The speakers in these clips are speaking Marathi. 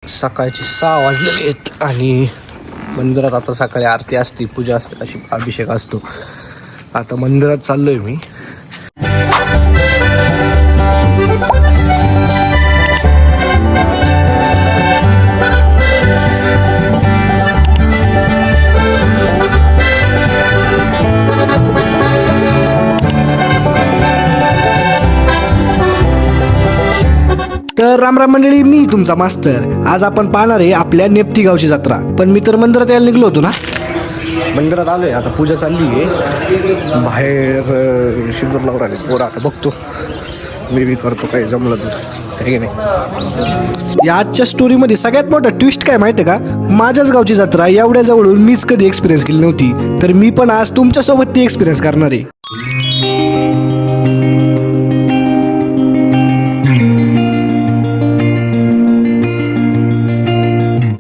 सकाळचे 6 वाजलेले आहेत आणि मंदिरात आता सकाळी आरती असते, पूजा असते, अशी अभिषेक असतो. आता मंदिरात चाललोय मी. तर रामराम मंडळी, मी तुमचा मास्तर. आज आपण पाहणार आहे आपल्या नेप्ती गावची जत्रा. पण मी तर मंदिरात यायला निघलो होतो ना. मंदिरात आलोय, आता पूजा चालली आहे. बाहेर शिंदूर लावून आले पोरं. आता बघतो मी बी करतो काही जमलं तर, आहे की नाही. या आजच्या स्टोरीमध्ये सगळ्यात मोठा ट्विस्ट काय माहिती आहे का? माझ्याच गावची जत्रा एवढ्या जवळून मीच कधी एक्सपिरियन्स केली नव्हती, तर मी पण आज तुमच्यासोबत ती एक्सपिरियन्स करणार आहे.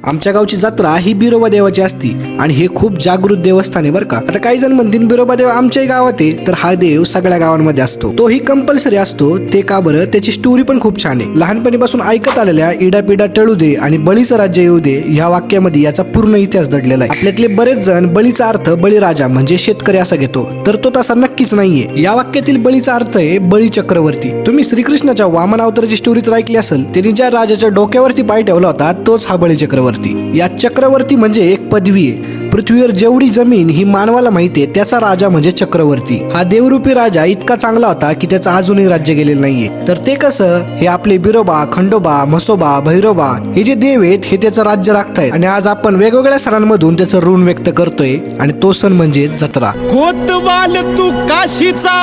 आमच्या गावची जत्रा ही बिरोबा देवाची असती आणि हे खूप जागृत देवस्थान आहे बरं का. आता काही जण म्हणतील बिरोबा देव आमच्याही गावात आहे, तर हा देव सगळ्या गावांमध्ये असतो. तोही कंपल्सरी असतो. ते का बरं? त्याची स्टोरी पण खूप छान आहे. लहानपणीपासून ऐकत आलेल्या इडापिडा टळू दे आणि बळीचं राज्य येऊ दे ह्या वाक्यामध्ये याचा पूर्ण इतिहास दडलेला आहे. आपल्यातले बरेच जण बळीचा अर्थ बळीराजा म्हणजे शेतकरी असा घेतो, तर तो तसा नक्कीच नाहीये. या वाक्यातील बळीचा अर्थ आहे बळी चक्रवर्ती. तुम्ही श्रीकृष्णाच्या वामन अवताराची स्टोरी तर ऐकली असेल. त्यांनी ज्या राजाच्या डोक्यावरती पाय ठेवला होता तोच हा बळी चक्रवर्ती. या चक्रवर्ती म्हणजे एक पदवी आहे. पृथ्वीवर जेवढी जमीन ही मानवाला माहिती आहे त्याचा राजा म्हणजे चक्रवर्ती. हा देवरूपी राजा इतका चांगला होता की त्याचं अजूनही राज्य गेलेलं नाहीये. तर ते कसं? हे आपले बिरोबा, खंडोबा, म्हसोबा, भैरोबा हे जे देव आहेत हे त्याचं राज्य राखतायत. आणि आज आपण वेगवेगळ्या सणांमधून त्याचं ऋण व्यक्त करतोय आणि तो सण म्हणजे जत्रा. कोतवाल तू काशीचा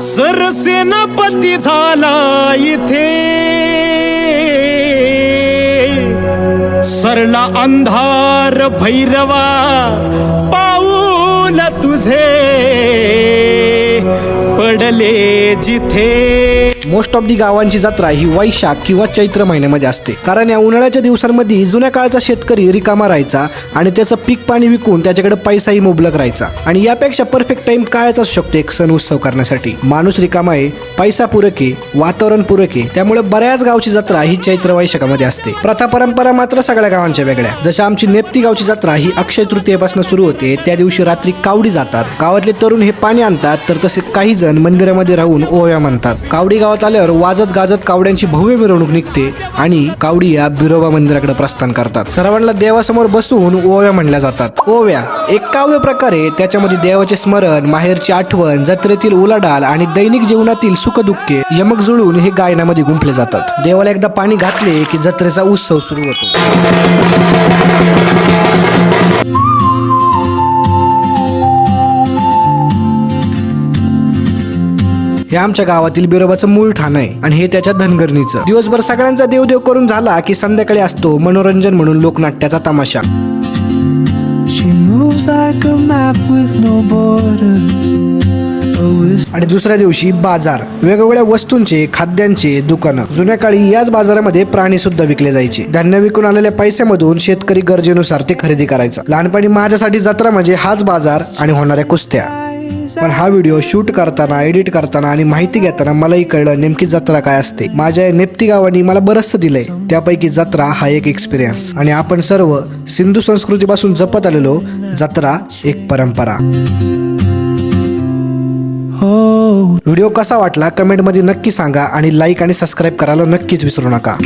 सरसेनापती झाला इथे, सरला अंधार भैरवा पाऊल तुझे पडले जिथे. मोस्ट ऑफ दी गावांची जत्रा ही वैशाख किंवा चैत्र महिन्यामध्ये असते, कारण या उन्हाळ्याच्या दिवसांमध्ये जुन्या काळचा शेतकरी रिकामा राहायचा आणि त्याचं पीक पाणी विकून त्याच्याकडे पैसाही मुबलक राहायचा. आणि यापेक्षा परफेक्ट टाइम कायच असू शकतो एक सण उत्सव करण्यासाठी. माणूस रिकामा आहे, पैसा पूरक आहे, वातावरण पूरक आहे, त्यामुळे बऱ्याच गावची जत्रा ही चैत्र वैशाखामध्ये असते. प्रथा परंपरा मात्र सगळ्या गावांच्या वेगळ्या. जशा आमची नेप्ती गावची जत्रा ही अक्षय तृतीयेपासून सुरू होते. त्या दिवशी रात्री कावडी जातात. गावातले तरुण हे पाणी आणतात, तर तसे काही जण मंदिरामध्ये राहून ओव्या म्हणतात. कावडी गावात आल्यावर वाजत गाजत कावड्यांची भव्य मिरवणूक निघते आणि कावडी या बिरोबा मंदिराकडे प्रस्थान करतात. सर्वांना देवासमोर बसून ओव्या म्हणल्या जातात. ओव्या एक काव्य प्रकारे, त्याच्यामध्ये देवाचे स्मरण, माहेरची आठवण, जत्रेतील उलाढाल आणि दैनिक जीवनातील सुखदुःखे यमक जुळून हे गायनामध्ये गुंफले जातात. देवाला एकदा पाणी घातले की जत्रेचा उत्सव सुरू होतो. हे आमच्या गावातील बिरोबाचं मूळ ठाण आहे आणि हे त्याच्या धनगरणीचं. दिवसभर सगळ्यांचा देवदेव करून झाला की संध्याकाळी असतो मनोरंजन म्हणून लोकनाट्याचा तमाशा. आणि दुसऱ्या दिवशी बाजार, वेगवेगळ्या वस्तूंचे, खाद्यांचे दुकानं. जुन्या काळी याच बाजारामध्ये प्राणी सुद्धा विकले जायचे. धान्य विकून आलेल्या पैशामधून शेतकरी गरजेनुसार ते खरेदी करायचा. लहानपणी माझ्यासाठी जत्रा म्हणजे हाच बाजार आणि होणाऱ्या कुस्त्या. पण हा व्हिडिओ शूट करताना, एडिट करताना आणि माहिती घेताना मलाही कळलं नेमकी जत्रा काय असते. माझ्या नेप्ती गावानी मला बरंचसं दिलंय, त्यापैकी जत्रा हा एक एक्सपिरियन्स. आणि आपण सर्व सिंधू संस्कृतीपासून जपत आलेलो जत्रा एक परंपरा. व्हिडिओ कसा वाटला कमेंट मध्ये नक्की सांगा आणि लाईक आणि सबस्क्राईब करायला नक्कीच विसरू नका.